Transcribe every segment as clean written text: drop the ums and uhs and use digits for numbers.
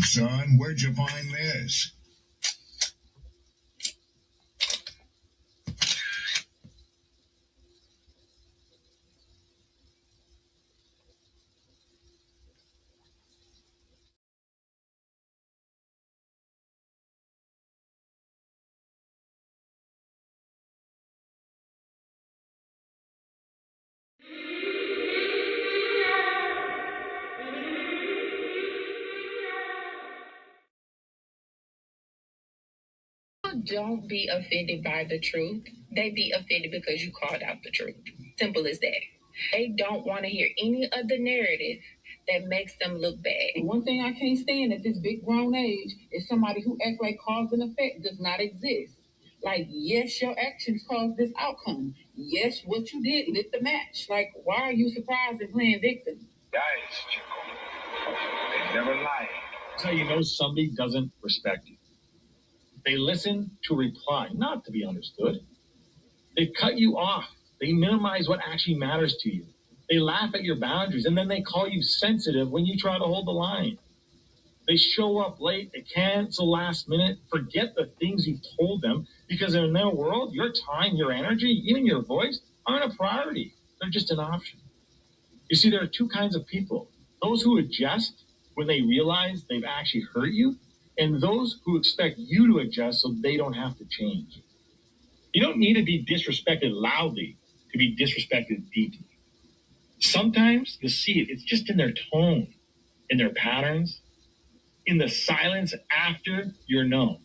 son. Where'd you find this? Don't be offended by the truth. They be offended because you called out the truth. Simple as that. They don't want to hear any other narrative that makes them look bad. One thing I can't stand at this big grown age is somebody who acts like cause and effect does not exist. Like, yes, your actions caused this outcome. Yes, what you did lit the match. Like, why are you surprised and playing victim? Guys, Chico. They never lie. That's how you know somebody doesn't respect you. They listen to reply, not to be understood. They cut you off. They minimize what actually matters to you. They laugh at your boundaries, and then they call you sensitive when you try to hold the line. They show up late, they cancel last minute, forget the things you've told them, because in their world, your time, your energy, even your voice aren't a priority. They're just an option. You see, there are two kinds of people. Those who adjust when they realize they've actually hurt you, and those who expect you to adjust so they don't have to change. You don't need to be disrespected loudly to be disrespected deeply. Sometimes you'll see it. It's just in their tone, in their patterns, in the silence after you're known.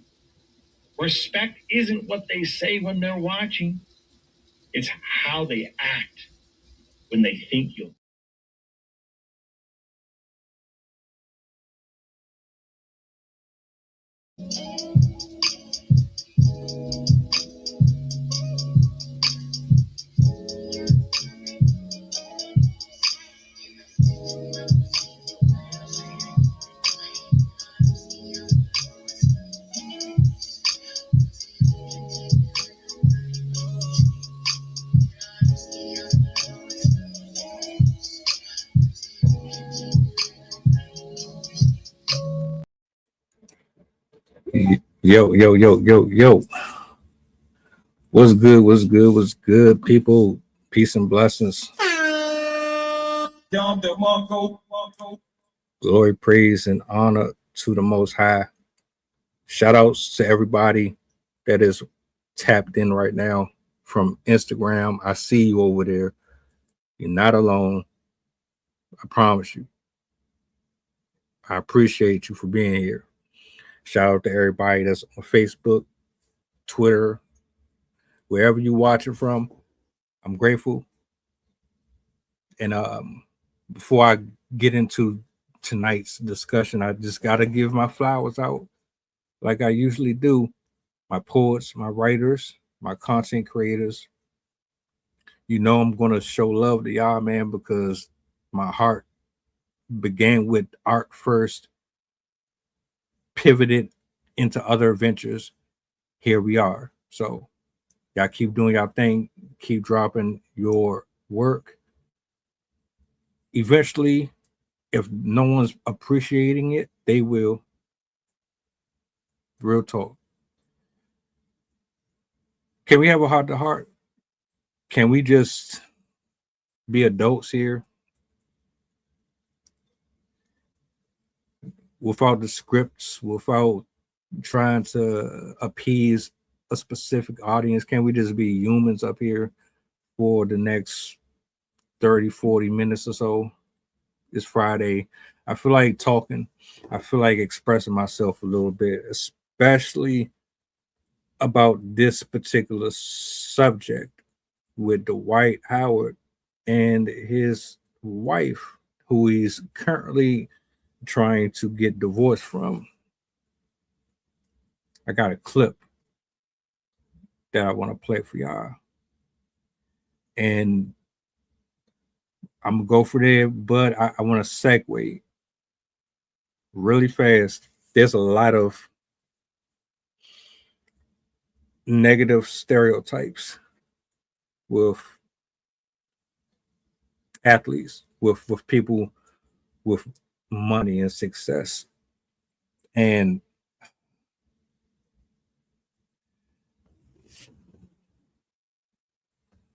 Respect isn't what they say when they're watching. It's how they act when they think you'll. Yo, yo, yo, yo, yo. What's good? What's good? What's good, people? Peace and blessings. Glory, praise, and honor to the Most High. Shout outs to everybody that is tapped in right now from Instagram. I see you over there. You're not alone. I promise you. I appreciate you for being here. Shout out to everybody that's on Facebook, Twitter, wherever you watch it from. I'm grateful. And before I get into tonight's discussion, I just got to give my flowers out like I usually do. My poets, my writers, my content creators. You know I'm going to show love to y'all, man, because my heart began with art first, pivoted into other ventures. Here we are. So y'all keep doing y'all thing. Keep dropping your work. Eventually, if no one's appreciating it, they will. Real talk. Can we have a heart to heart? Can we just be adults here without the scripts, without trying to appease a specific audience? Can we just be humans up here for the next 30, 40 minutes or so? It's Friday. I feel like talking. I feel like expressing myself a little bit, especially about this particular subject with Dwight Howard and his wife, who he's currently trying to get divorced from. I got a clip that I want to play for y'all. And I'm going to go for there, but I want to segue really fast. There's a lot of negative stereotypes with athletes, with people with money and success. And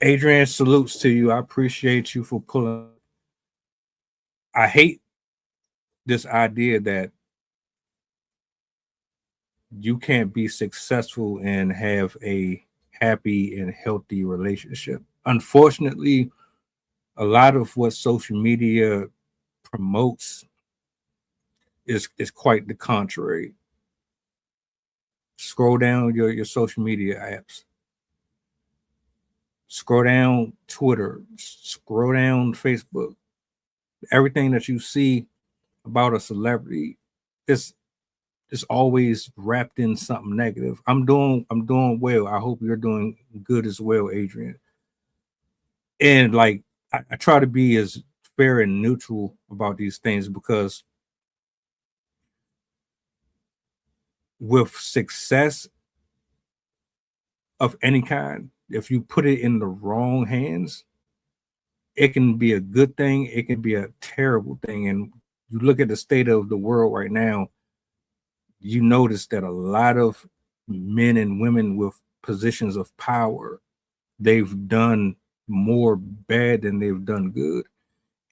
Adrian, salutes to you. I appreciate you for pulling. I hate this idea that you can't be successful and have a happy and healthy relationship. Unfortunately, a lot of what social media promotes is quite the contrary. Scroll down your social media apps. Scroll down Twitter. Scroll down Facebook. Everything that you see about a celebrity is always wrapped in something negative. I'm doing well. I hope you're doing good as well, Adrian. And like I try to be as fair and neutral about these things because with success of any kind, if you put it in the wrong hands, it can be a good thing, it can be a terrible thing. And you look at the state of the world right now, you notice that a lot of men and women with positions of power, they've done more bad than they've done good.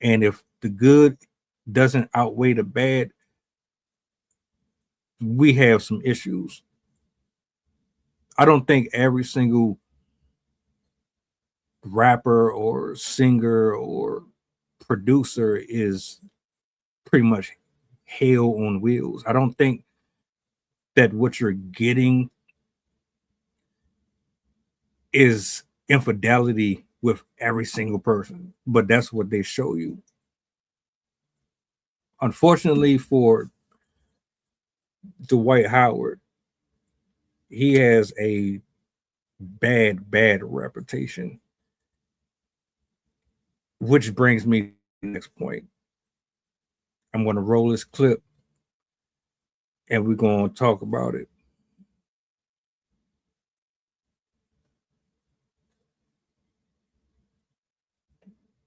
And if the good doesn't outweigh the bad, we have some issues. I don't think every single rapper or singer or producer is pretty much hell on wheels. I don't think that what you're getting is infidelity with every single person, but that's what they show you. Unfortunately for Dwight Howard, he has a bad reputation, which brings me to the next point. I'm going to roll this clip and we're going to talk about it.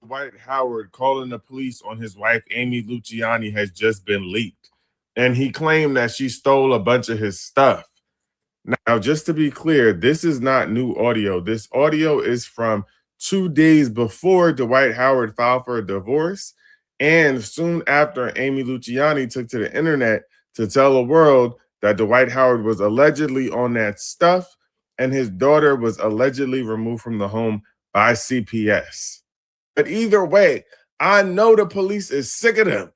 Dwight Howard calling the police on his wife, Amy Luciani, has just been leaked. And he claimed that she stole a bunch of his stuff. Now, just to be clear, this is not new audio. This audio is from 2 days before Dwight Howard filed for a divorce and soon after Amy Luciani took to the internet to tell the world that Dwight Howard was allegedly on that stuff and his daughter was allegedly removed from the home by CPS. But either way, I know the police is sick of them.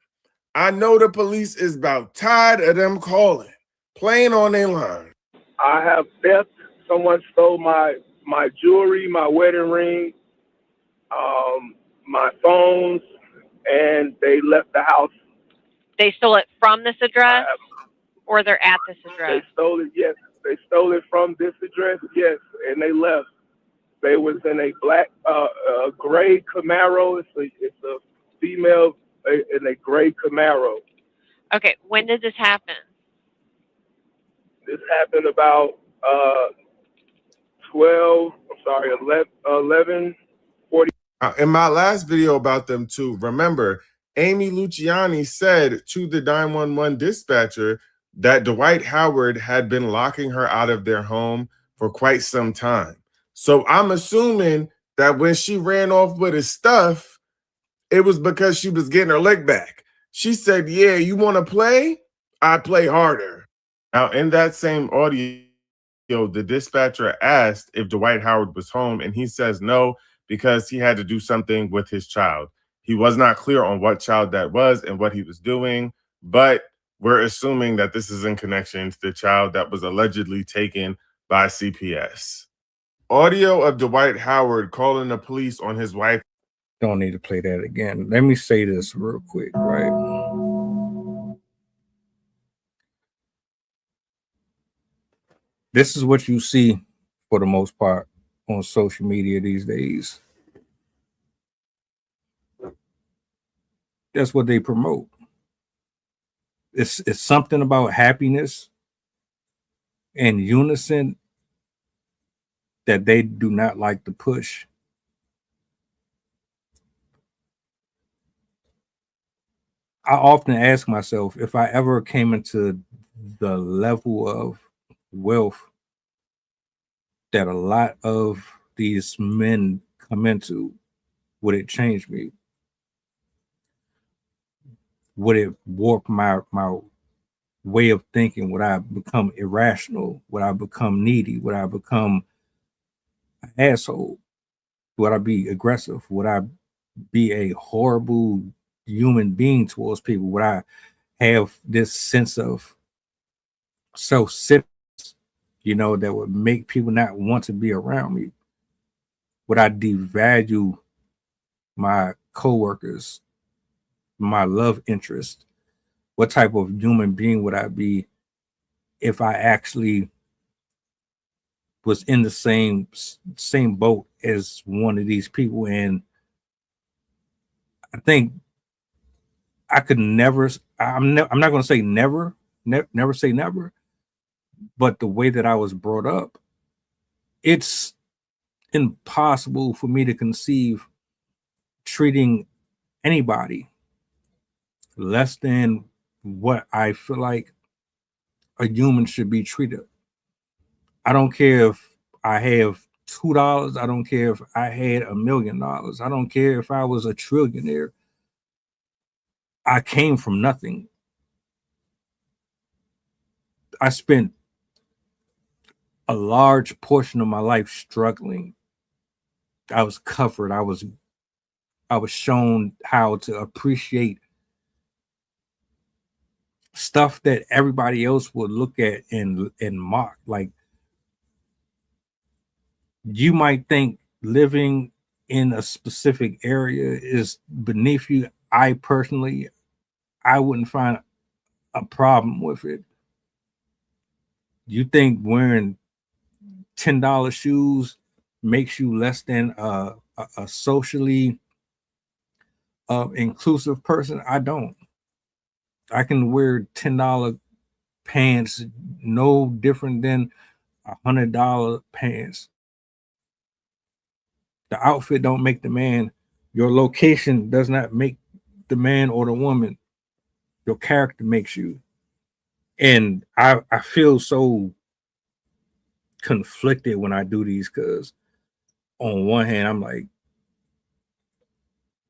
I know the police is about tired of them calling, playing on their line. I have theft. Someone stole my jewelry, my wedding ring, my phones, and they left the house. They stole it from this address, or they're at this address? They stole it, yes. They stole it from this address, yes, and they left. They was in a black, gray Camaro. It's a female in a gray Camaro. Okay, when did this happen? This happened about 11:40. In my last video about them too, remember, Amy Luciani said to the 911 dispatcher that Dwight Howard had been locking her out of their home for quite some time. So I'm assuming that when she ran off with his stuff, it was because she was getting her lick back. She said, yeah, you want to play? I play harder. Now, in that same audio, the dispatcher asked if Dwight Howard was home, and he says no, because he had to do something with his child. He was not clear on what child that was and what he was doing, but we're assuming that this is in connection to the child that was allegedly taken by CPS. Audio of Dwight Howard calling the police on his wife. Don't need to play that again. Let me say this real quick, right? This is what you see for the most part on social media these days. That's what they promote. It's something about happiness and unison that they do not like to push. I often ask myself, if I ever came into the level of wealth that a lot of these men come into, would it change me? Would it warp my way of thinking? Would I become irrational? Would I become needy? Would I become an asshole? Would I be aggressive? Would I be a horrible human being towards people? Would I have this sense of self-centeredness, that would make people not want to be around me? Would I devalue my coworkers, my love interest? What type of human being would I be if I actually was in the same boat as one of these people? And I think I could never. I'm not going to say never, never say never. But the way that I was brought up, it's impossible for me to conceive treating anybody less than what I feel like a human should be treated. I don't care if I have $2. I don't care if I had $1 million. I don't care if I was a trillionaire. I came from nothing. I spent a large portion of my life struggling. I was covered. I was shown how to appreciate stuff that everybody else would look at and mock. Like, you might think living in a specific area is beneath you. I personally wouldn't find a problem with it. You think wearing $10 shoes makes you less than a socially inclusive person? I don't. I can wear $10 pants no different than $100 pants. The outfit don't make the man. Your location does not make the man or the woman. Your character makes you. And I feel so conflicted when I do these, because on one hand, I'm like,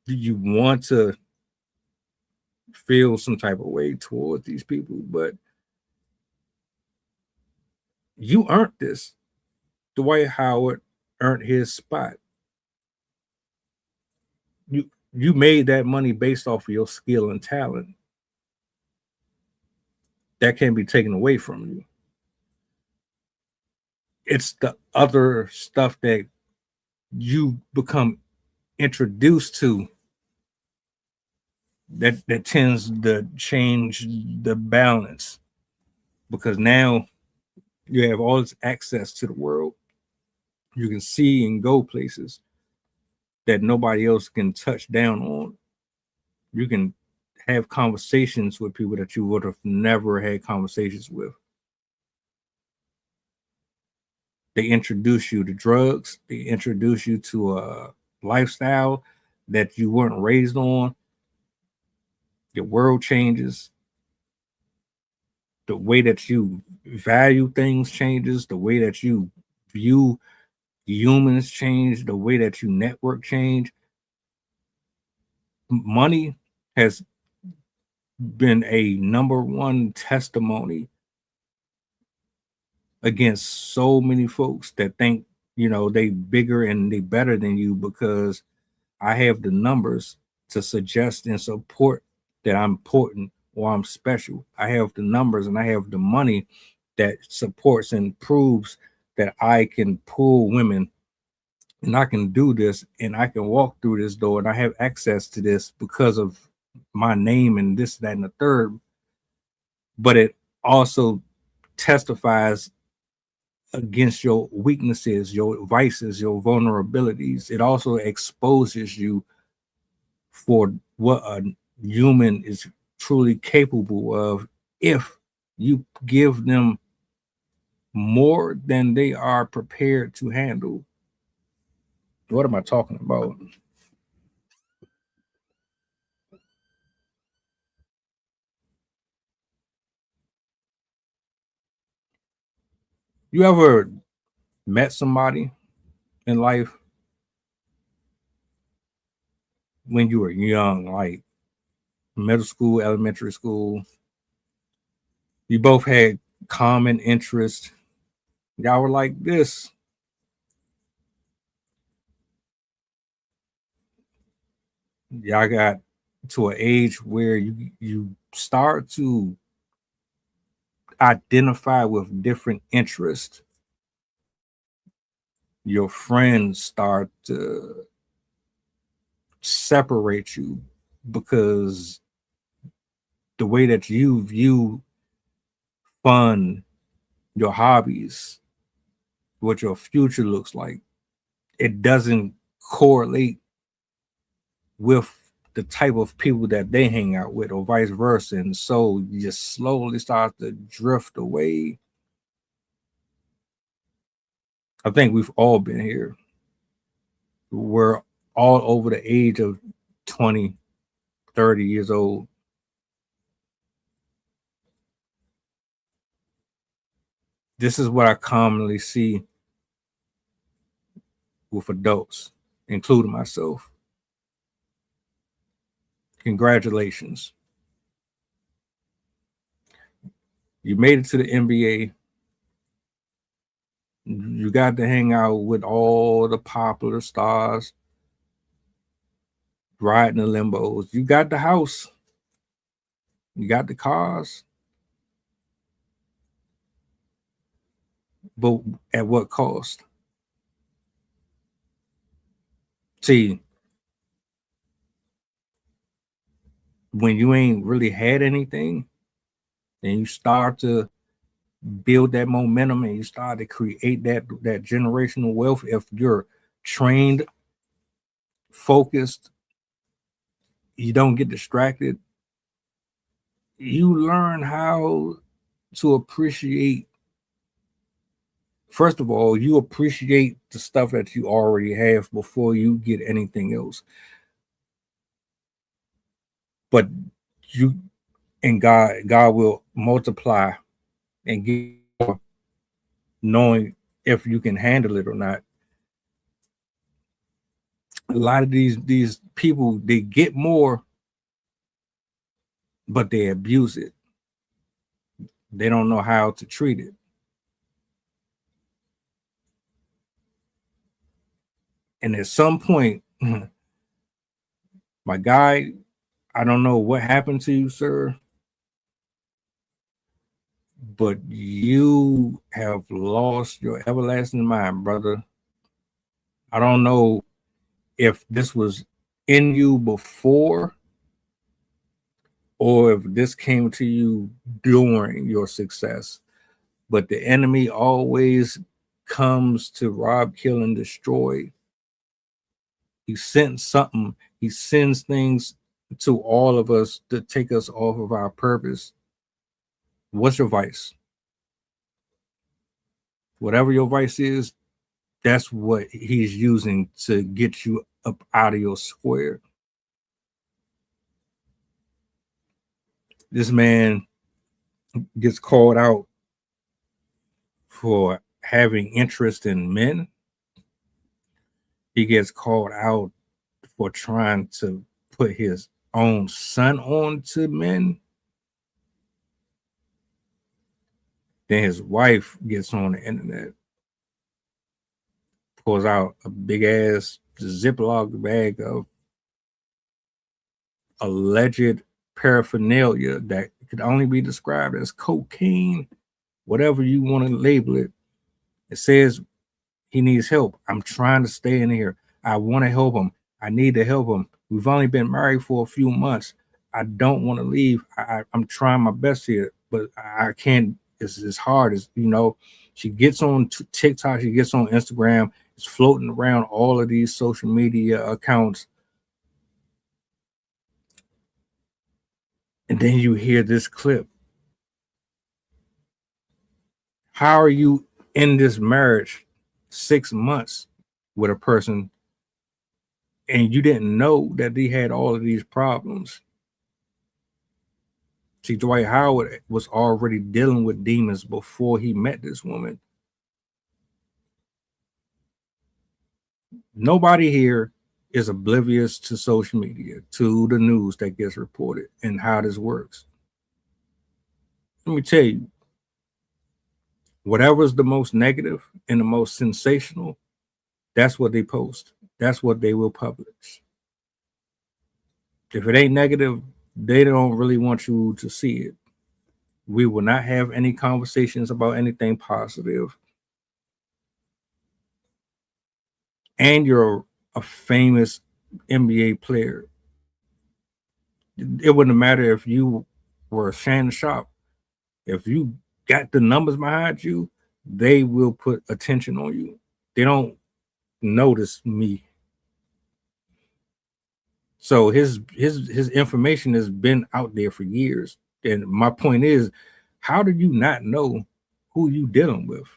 do you want to feel some type of way towards these people? But you earned this. Dwight Howard earned his spot. You made that money based off of your skill and talent. That can't be taken away from you. It's the other stuff that you become introduced to that tends to change the balance, because now you have all this access to the world. You can see and go places that nobody else can touch down on. You can have conversations with people that you would have never had conversations with. They introduce you to drugs. They introduce you to a lifestyle that you weren't raised on. Your world changes. The way that you value things changes. The way that you view humans change. The way that you network change. Money has been a number one testimony against so many folks that think, they bigger and they better than you, because I have the numbers to suggest and support that I'm important or I'm special. I have the numbers and I have the money that supports and proves that I can pull women, and I can do this, and I can walk through this door, and I have access to this because of my name and this, that, and the third. But it also testifies against your weaknesses, your vices, your vulnerabilities. It also exposes you for what a human is truly capable of if you give them more than they are prepared to handle. What am I talking about? You ever met somebody in life when you were young, like middle school, elementary school? You both had common interests. Y'all were like this. Y'all got to an age where you start to identify with different interests. Your friends start to separate you because the way that you view fun, your hobbies, what your future looks like, it doesn't correlate with the type of people that they hang out with, or vice versa. And so you just slowly start to drift away. I think we've all been here. We're all over the age of 20, 30 years old. This is what I commonly see with adults, including myself. Congratulations. You made it to the NBA. You got to hang out with all the popular stars, riding the limbos. You got the house. You got the cars. But at what cost? See, when you ain't really had anything, and you start to build that momentum and you start to create that generational wealth, if you're trained, focused, you don't get distracted, you learn how to appreciate. First of all, you appreciate the stuff that you already have before you get anything else. But you and God will multiply and give more, knowing if you can handle it or not. A lot of these people, they get more, but they abuse it. They don't know how to treat it. And at some point, my guy, I don't know what happened to you, sir, but you have lost your everlasting mind, brother. I don't know if this was in you before or if this came to you during your success, but the enemy always comes to rob, kill, and destroy. He sends something, he sends things to all of us to take us off of our purpose. What's your vice? Whatever your vice is, that's what he's using to get you up out of your square. This man gets called out for having interest in men. He gets called out for trying to put his own son on to men. Then his wife gets on the internet, pulls out a big ass Ziploc bag of alleged paraphernalia that could only be described as cocaine, whatever you want to label it. It says he needs help. I'm trying to stay in here. I want to help him. I need to help him. We've only been married for a few months. I don't want to leave. I'm trying my best here, but I can't. It's hard. As you know, she gets on TikTok. She gets on Instagram. It's floating around all of these social media accounts. And then you hear this clip. How are you in this marriage 6 months with a person and you didn't know that he had all of these problems? See, Dwight Howard was already dealing with demons before he met this woman. Nobody here is oblivious to social media, to the news that gets reported and how this works. Let me tell you, whatever's the most negative and the most sensational, that's what they post. That's what they will publish. If it ain't negative, they don't really want you to see it. We will not have any conversations about anything positive. And you're a famous NBA player. It wouldn't matter if you were Shannon Sharp. If you got the numbers behind you, they will put attention on you. They don't notice me. So his information has been out there for years. And my point is, how did you not know who you dealing with?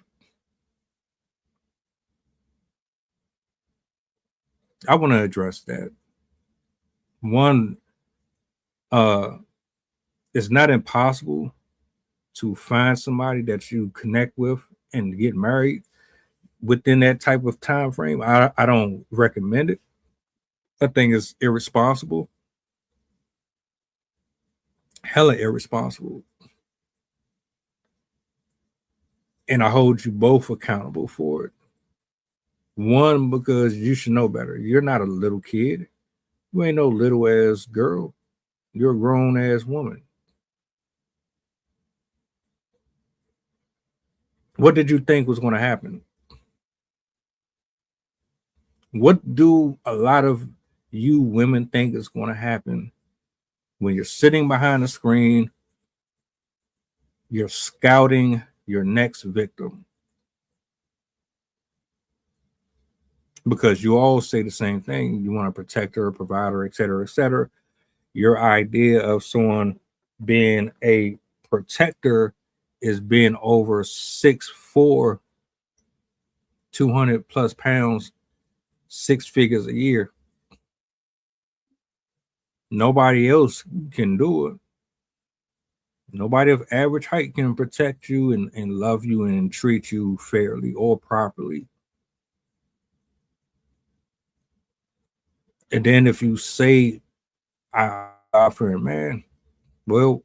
I want to address that. One, it's not impossible to find somebody that you connect with and get married within that type of time frame. I don't recommend it. I think it's irresponsible. Hella irresponsible. And I hold you both accountable for it. One, because you should know better. You're not a little kid. You ain't no little ass girl. You're a grown ass woman. What did you think was going to happen? What do a lot of you women think is going to happen when you're sitting behind a screen? You're scouting your next victim. Because you all say the same thing. You want to protect her, provide her, et cetera, et cetera. Your idea of someone being a protector is being over 6'4", 200 plus pounds, 6 figures a year. Nobody else can do it. Nobody of average height can protect you and love you and treat you fairly or properly. And then if you say, I God-fearing man, well,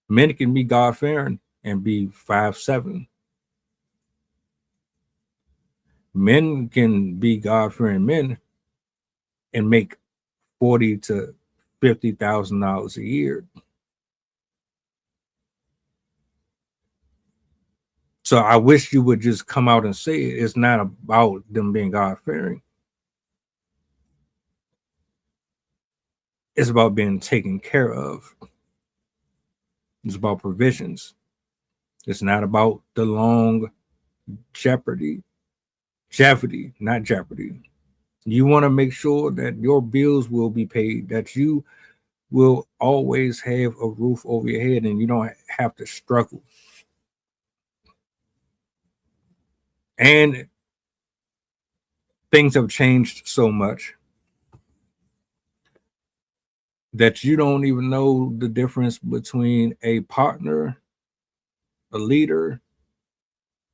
men can be God-fearing and be 5'7". Men can be God-fearing men and make $40,000 to $50,000 a year. So I wish you would just come out and say it. It's not about them being God-fearing. It's about being taken care of. It's about provisions. It's not about the long jeopardy, not jeopardy. You want to make sure that your bills will be paid, that you will always have a roof over your head and you don't have to struggle. And things have changed so much that you don't even know the difference between a partner, a leader,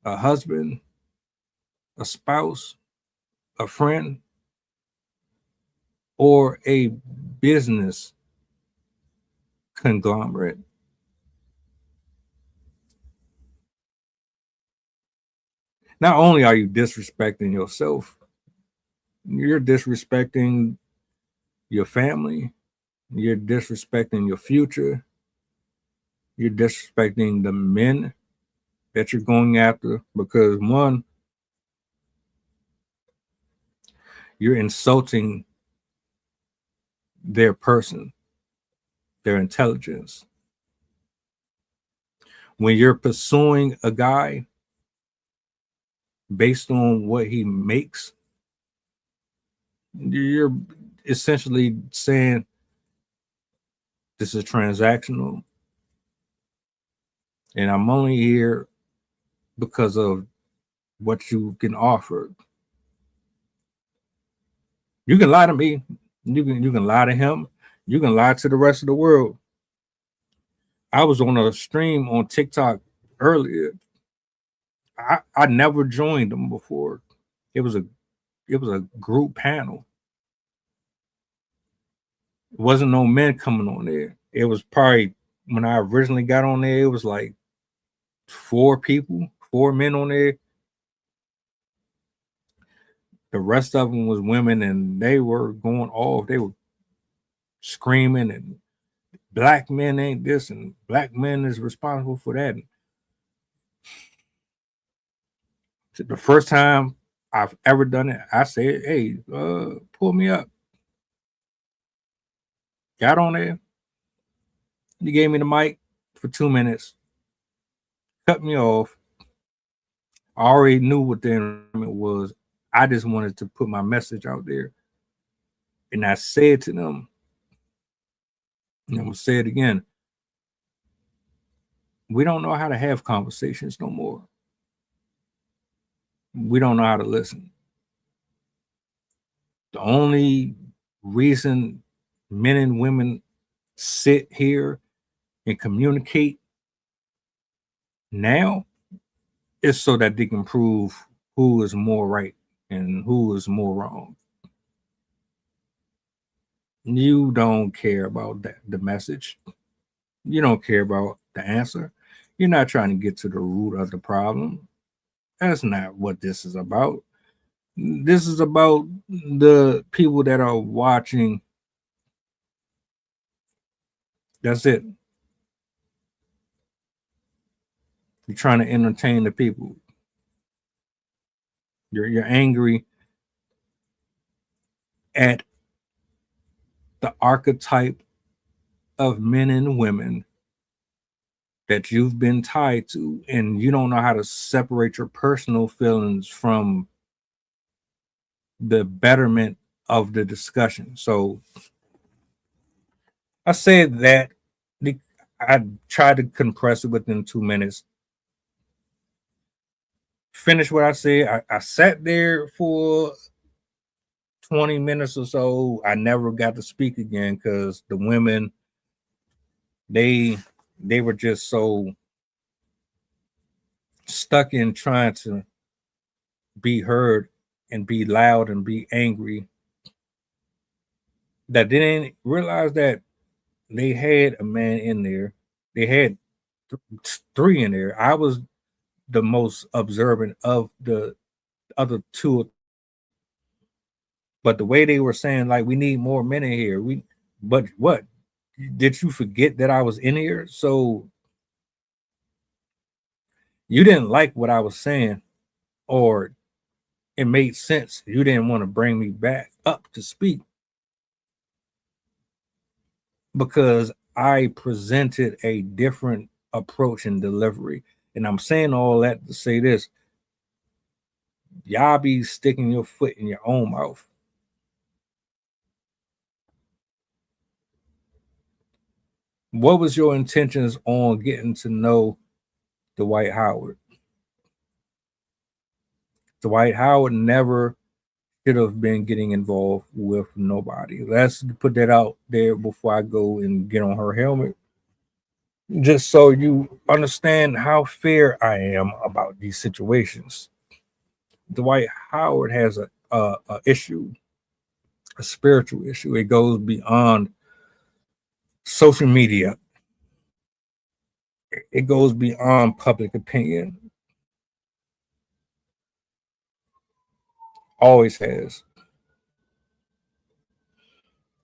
a husband, a spouse, a friend, or a business conglomerate. Not only are you disrespecting yourself, you're disrespecting your family, you're disrespecting your future, you're disrespecting the men that you're going after, because one, you're insulting their person, their intelligence. When you're pursuing a guy based on what he makes, you're essentially saying this is transactional and I'm only here because of what you can offer. You can lie to me, you can lie to him, you can lie to the rest of the world. I was on a stream on TikTok earlier. I never joined them before. It was a It was a group panel. It wasn't no men coming on there. It was probably when I originally got on there, it was like 4 people, 4 men on there. The rest of them was women, and they were going off. They were screaming, and black men ain't this, and black men is responsible for that. The first time I've ever done it, I said, "Hey, pull me up." Got on there. He gave me the mic for 2 minutes, cut me off. I already knew what the environment was. I just wanted to put my message out there. And I said to them, and I'm going to say it again, we don't know how to have conversations no more. We don't know how to listen. The only reason men and women sit here and communicate now is so that they can prove who is more right and who is more wrong. You don't care about that, the message. You don't care about the answer. You're not trying to get to the root of the problem. That's not what this is about. This is about the people that are watching. That's it. You're trying to entertain the people. You're angry at the archetype of men and women that you've been tied to, and you don't know how to separate your personal feelings from the betterment of the discussion. So I said that I tried to compress it within 2 minutes. Finish what I said. I sat there for 20 minutes or so. I never got to speak again because the women, they were just so stuck in trying to be heard and be loud and be angry that they didn't realize that they had a man in there. They had 3 in there. I was the most observant of the other 2, but the way they were saying, like, we need more men in here. But what? Did you forget that I was in here? So you didn't like what I was saying, or it made sense. You didn't want to bring me back up to speak because I presented a different approach and delivery. And I'm saying all that to say this. Y'all be sticking your foot in your own mouth. What was your intentions on getting to know Dwight Howard? Dwight Howard never should have been getting involved with nobody. Let's put that out there before I go and get on her helmet. Just so you understand how fair I am about these situations. Dwight Howard has a issue, a spiritual issue. It goes beyond social media. It goes beyond public opinion. Always has.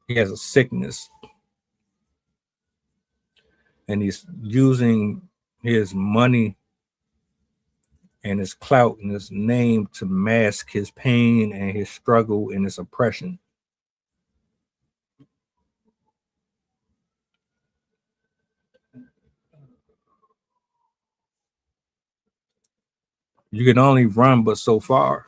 He has a sickness, and he's using his money and his clout and his name to mask his pain and his struggle and his oppression. You can only run but so far.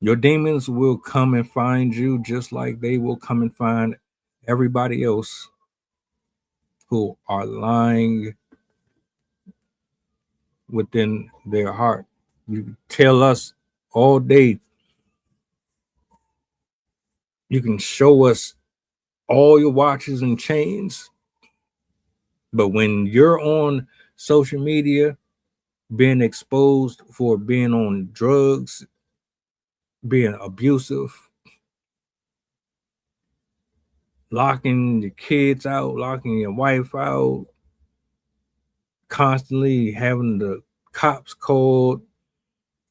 Your demons will come and find you just like they will come and find everybody else who are lying within their heart. You tell us all day. You can show us all your watches and chains. But when you're on social media being exposed for being on drugs, being abusive, locking your kids out, locking your wife out, constantly having the cops called,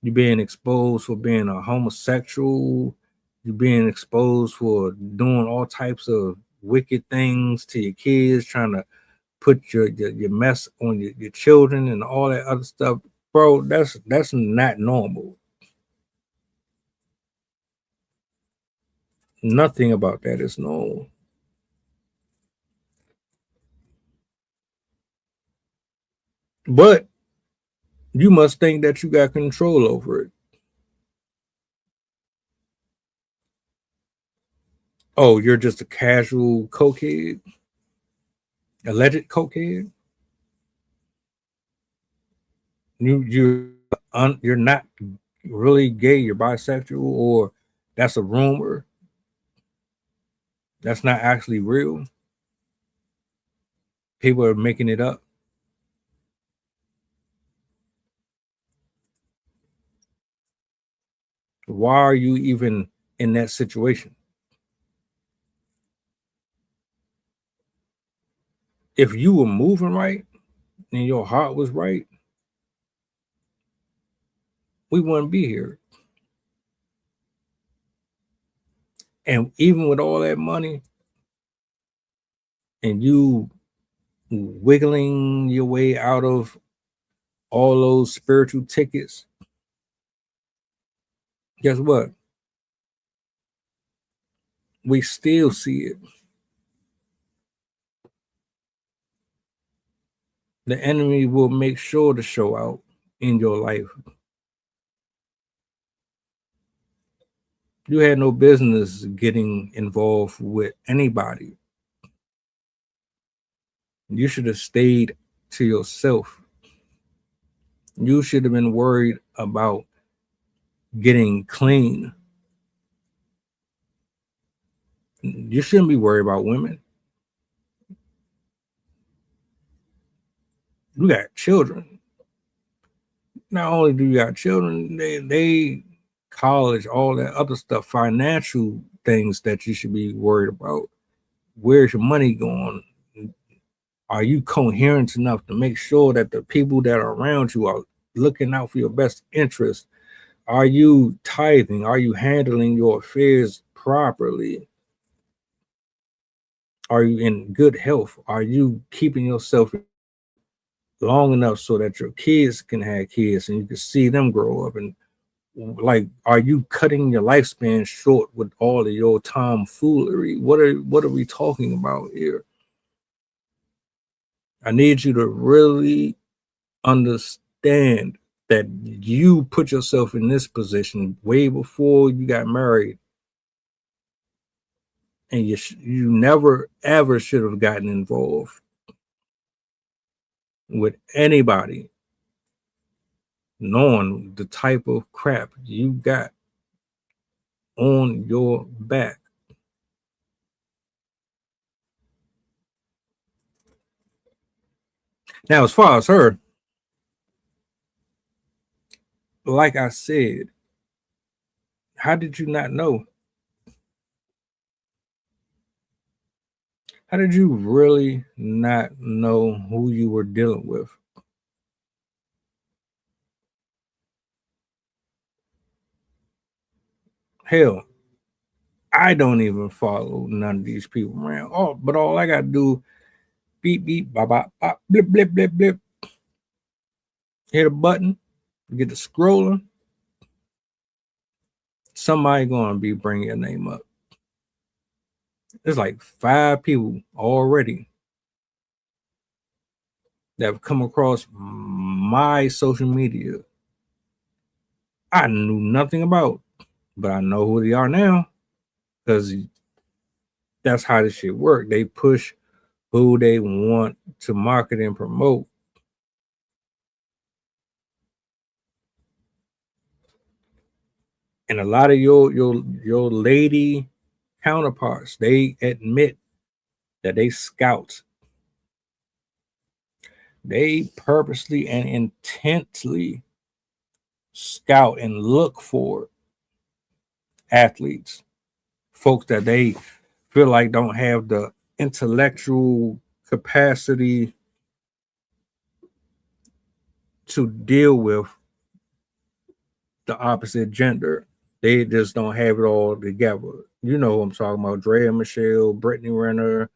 you being exposed for being a homosexual, you being exposed for doing all types of wicked things to your kids, trying to put your mess on your children and all that other stuff. Bro, that's not normal. Nothing about that is normal. But you must think that you got control over it. Oh, you're just a casual cokehead, alleged cokehead. You're not really gay. You're bisexual, or that's a rumor. That's not actually real. People are making it up. Why are you even in that situation? If you were moving right and your heart was right, we wouldn't be here. And even with all that money and you wiggling your way out of all those spiritual tickets, guess what? We still see it. The enemy will make sure to show out in your life. You had no business getting involved with anybody. You should have stayed to yourself. You should have been worried about getting clean. You shouldn't be worried about women. You got children. Not only do you got children, they college, all that other stuff, financial things that you should be worried about. Where's your money going? Are you coherent enough to make sure that the people that are around you are looking out for your best interest? Are you tithing? Are you handling your affairs properly? Are you in good health? Are you keeping yourself long enough so that your kids can have kids and you can see them grow up? And like, are you cutting your lifespan short with all of your tomfoolery? What are we talking about here? I need you to really understand that you put yourself in this position way before you got married, and you never ever should have gotten involved with anybody knowing the type of crap you got on your back. Now, as far as her, like I said, how did you not know? How did you really not know who you were dealing with? Hell, I don't even follow none of these people around. Oh, but all I gotta do, beep beep, bop bop bop, blip blip blip blip, hit a button, get to scrolling. Somebody gonna be bringing your name up. There's like 5 people already that have come across my social media I knew nothing about, but I know who they are now because that's how this shit work. They push who they want to market and promote. And a lot of your lady counterparts, they admit that they scout. They purposely and intently scout and look for athletes, folks that they feel like don't have the intellectual capacity to deal with the opposite gender. They just don't have it all together. You know who I'm talking about. Drea Michelle, Brittany Renner,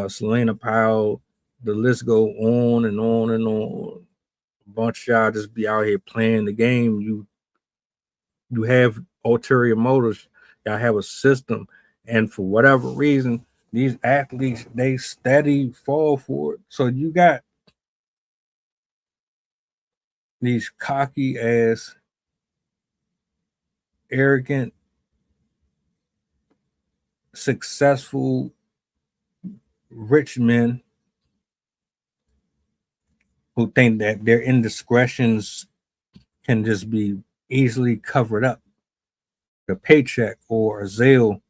Selena Powell. The list go on and on and on. A bunch of y'all just be out here playing the game. You have ulterior motives. Y'all have a system. And for whatever reason, these athletes, they steady fall for it. So you got these cocky ass, arrogant, successful, rich men who think that their indiscretions can just be easily covered up. A paycheck or a Zelle,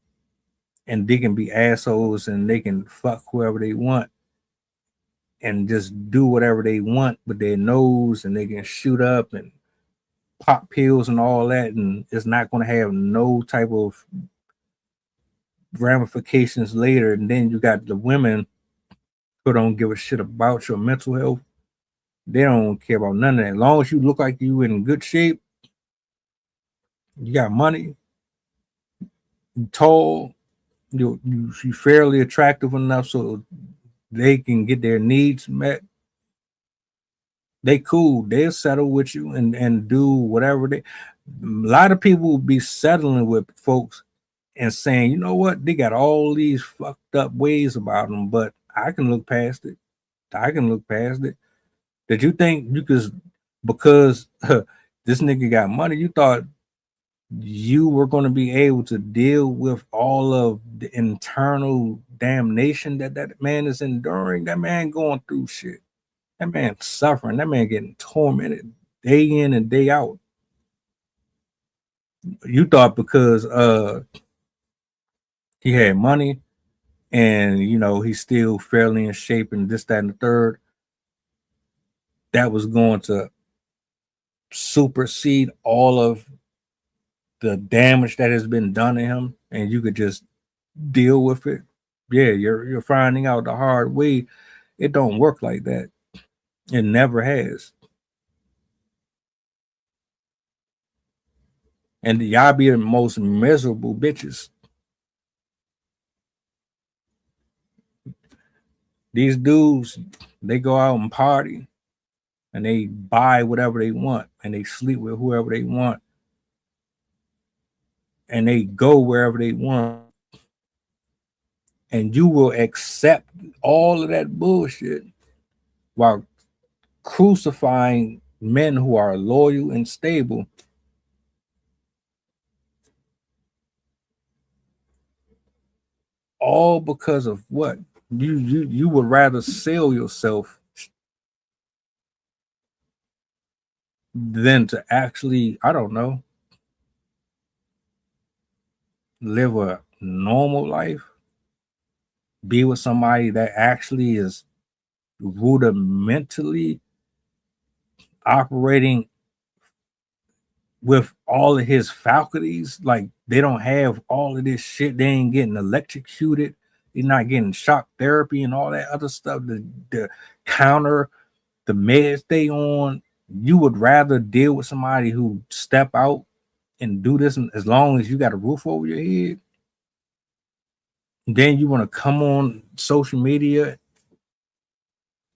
and they can be assholes and they can fuck whoever they want and just do whatever they want with their nose, and they can shoot up and pop pills and all that, and it's not going to have no type of ramifications later. And then you got the women who don't give a shit about your mental health. They don't care about none of that. As long as you look like you in good shape, you got money, you tall, you fairly attractive enough so they can get their needs met. They cool. They'll settle with you and do whatever they. A lot of people will be settling with folks and saying, you know what, they got all these fucked up ways about them, but I can look past it. I can look past it. Did you think you could, because this nigga got money, you thought you were going to be able to deal with all of the internal damnation that man is enduring? That man going through shit. That man suffering. That man getting tormented day in and day out. You thought because he had money and he's still fairly in shape and this, that, and the third, that was going to supersede all of the damage that has been done to him, and you could just deal with it. Yeah, you're finding out the hard way. It don't work like that. It never has. And y'all be the most miserable bitches. These dudes, they go out and party and they buy whatever they want and they sleep with whoever they want and they go wherever they want. And you will accept all of that bullshit while crucifying men who are loyal and stable. All because of what? You would rather sell yourself than to actually, I don't know, live a normal life, be with somebody that actually is rudimentally operating with all of his faculties. Like, they don't have all of this shit. They ain't getting electrocuted. They're not getting shock therapy and all that other stuff. The counter the meds they on. You would rather deal with somebody who step out and do this, and as long as you got a roof over your head. Then you want to come on social media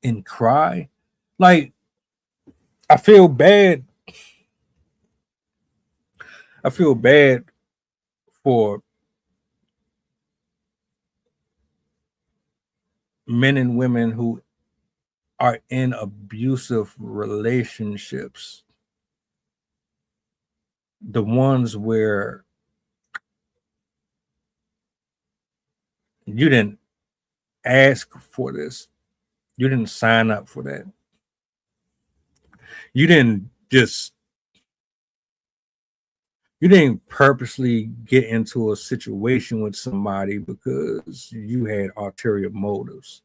and cry. Like, I feel bad. I feel bad for men and women who are in abusive relationships. The ones where you didn't ask for this. You didn't sign up for that. You didn't purposely get into a situation with somebody because you had ulterior motives.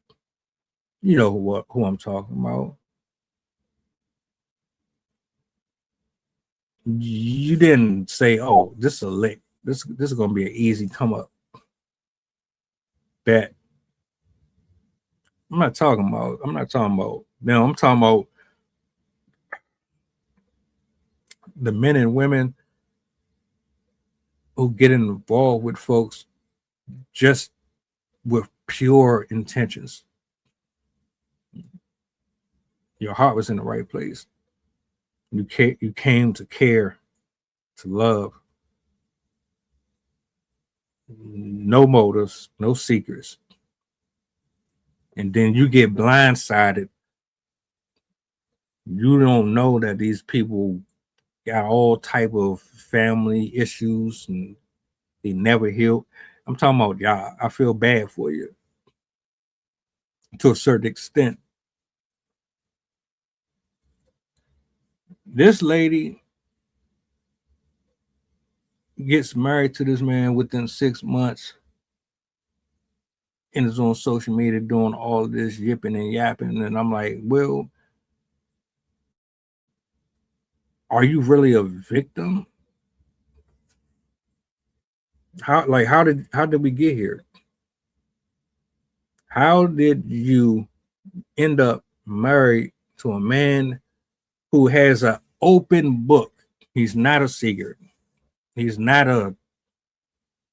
You know who I'm talking about. You didn't say, "Oh, this is a lick. This is gonna be an easy come up." Bet. I'm not talking about. No, I'm talking about the men and women who get involved with folks just with pure intentions. Your heart was in the right place. You came to care, to love. No motives, no secrets. And then you get blindsided. You don't know that these people got all type of family issues and they never healed. I'm talking about y'all. I feel bad for you to a certain extent. This lady gets married to this man within 6 months and is on social media doing all of this yipping and yapping. And I'm like, well, are you really a victim? How did we get here? How did you end up married to a man who has an open book? He's not a secret. He's not a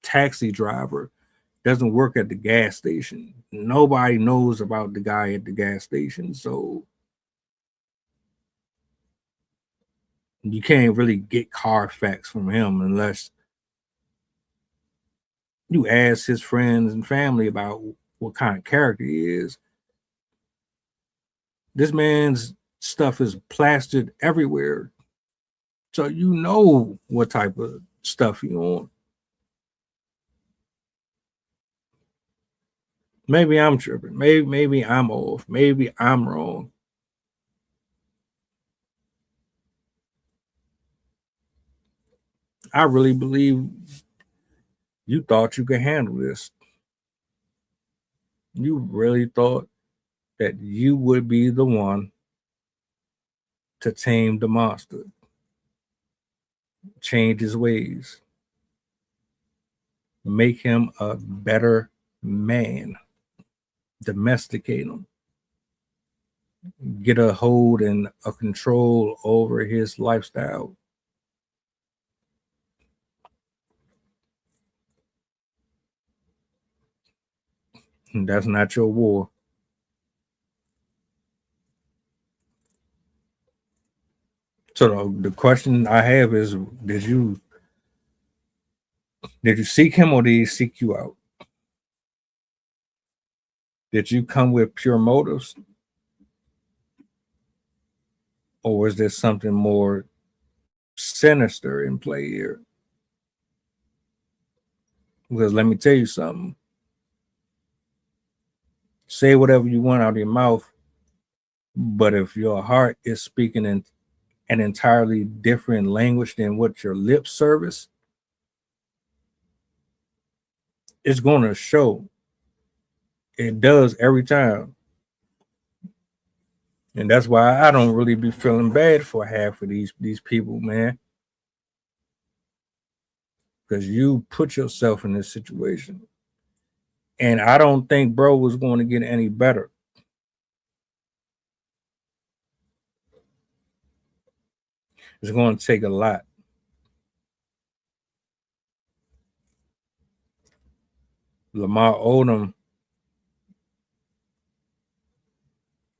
taxi driver. Doesn't work at the gas station. Nobody knows about the guy at the gas station. So you can't really get car facts from him unless you ask his friends and family about what kind of character he is. This man's stuff is plastered everywhere. So you know what type of stuff he on. Maybe I'm tripping. Maybe I'm off. Maybe I'm wrong. I really believe you thought you could handle this. You really thought that you would be the one to tame the monster, change his ways, make him a better man, domesticate him, get a hold and a control over his lifestyle. And that's not your war. So the question I have is, did you seek him or did he seek you out? Did you come with pure motives? Or is there something more sinister in play here? Because let me tell you something. Say whatever you want out of your mouth, but if your heart is speaking in an entirely different language than what your lips service, it's going to show. It does every time. And that's why I don't really be feeling bad for half of these people, man. Because you put yourself in this situation. And I don't think bro was going to get any better. It's going to take a lot. Lamar Odom,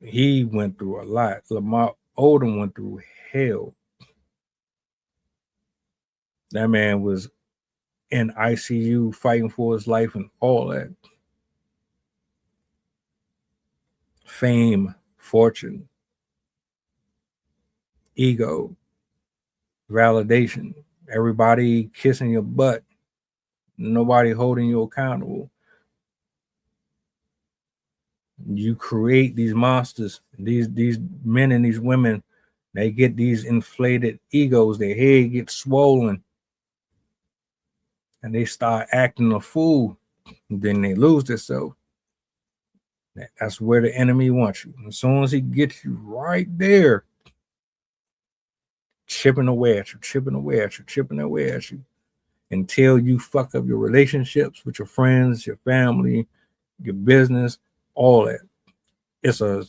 he went through a lot. Lamar Odom went through hell. That man was in ICU fighting for his life and all that. Fame, fortune, ego, validation, everybody kissing your butt, nobody holding you accountable. You create these monsters, these men and these women, they get these inflated egos, their head gets swollen, and they start acting a fool, and then they lose themselves. That's where the enemy wants you. As soon as he gets you right there, chipping away at you, chipping away at you, chipping away at you, until you fuck up your relationships with your friends, your family, your business, all that. It's a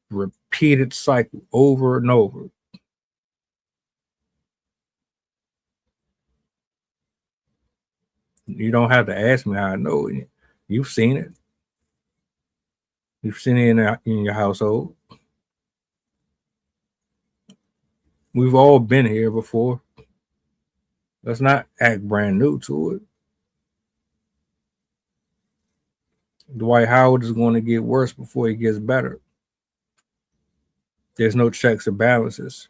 repeated cycle over and over. You don't have to ask me how I know it. You've seen it. You've seen it in your household. We've all been here before. Let's not act brand new to it. Dwight Howard is going to get worse before he gets better. There's no checks or balances.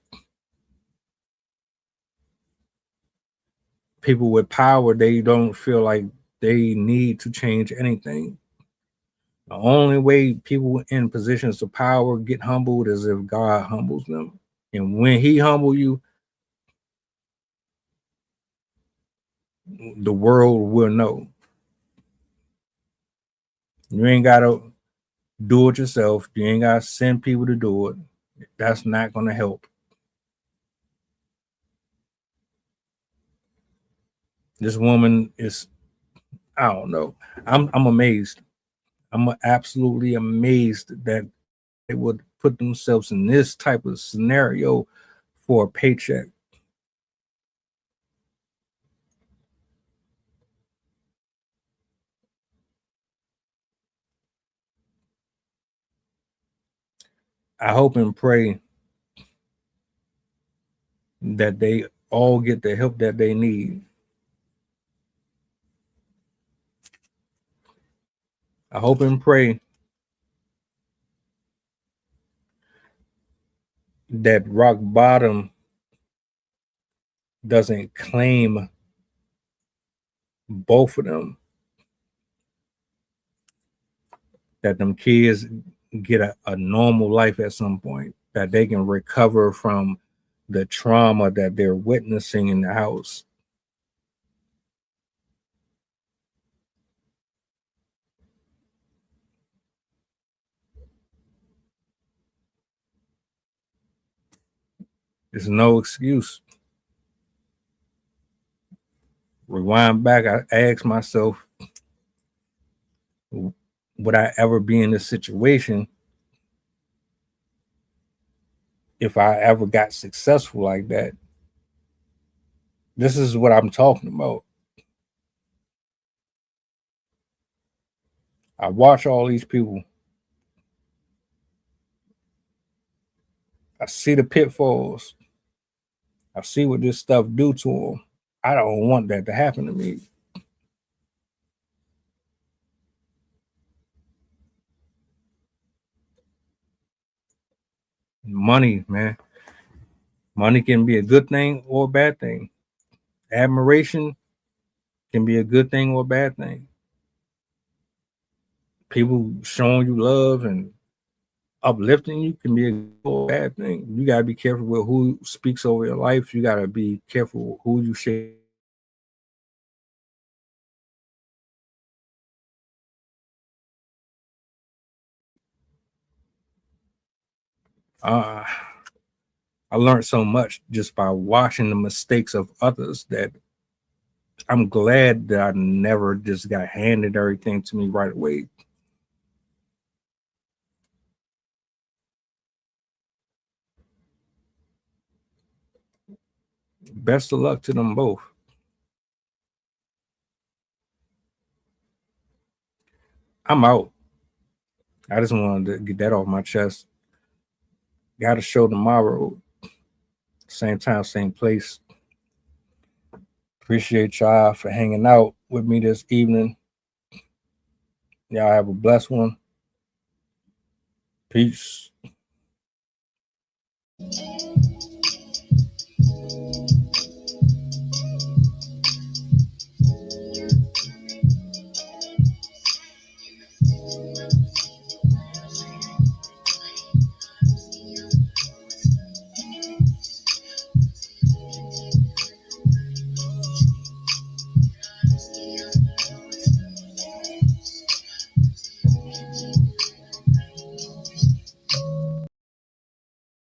People with power, they don't feel like they need to change anything. The only way people in positions of power get humbled is if God humbles them. And when he humble you, the world will know. You ain't got to do it yourself. You ain't got to send people to do it. That's not going to help. This woman is, I don't know. I'm amazed. I'm absolutely amazed that they would put themselves in this type of scenario for a paycheck. I hope and pray that they all get the help that they need. I hope and pray that rock bottom doesn't claim both of them. That them kids get a normal life at some point. That they can recover from the trauma that they're witnessing in the house. There's no excuse. Rewind back, I asked myself, would I ever be in this situation if I ever got successful like that? This is what I'm talking about. I watch all these people. I see the pitfalls. I see what this stuff do to them. I don't want that to happen to me. Money, man. Money can be a good thing or a bad thing. Admiration can be a good thing or a bad thing. People showing you love and uplifting you can be a good or bad thing. You gotta be careful with who speaks over your life. You gotta be careful who you share. I learned so much just by watching the mistakes of others that I'm glad that I never just got handed everything to me right away. Best of luck to them both. I'm out. I just wanted to get that off my chest. Got a show tomorrow, same time, same place. Appreciate y'all for hanging out with me this evening. Y'all have a blessed one. Peace.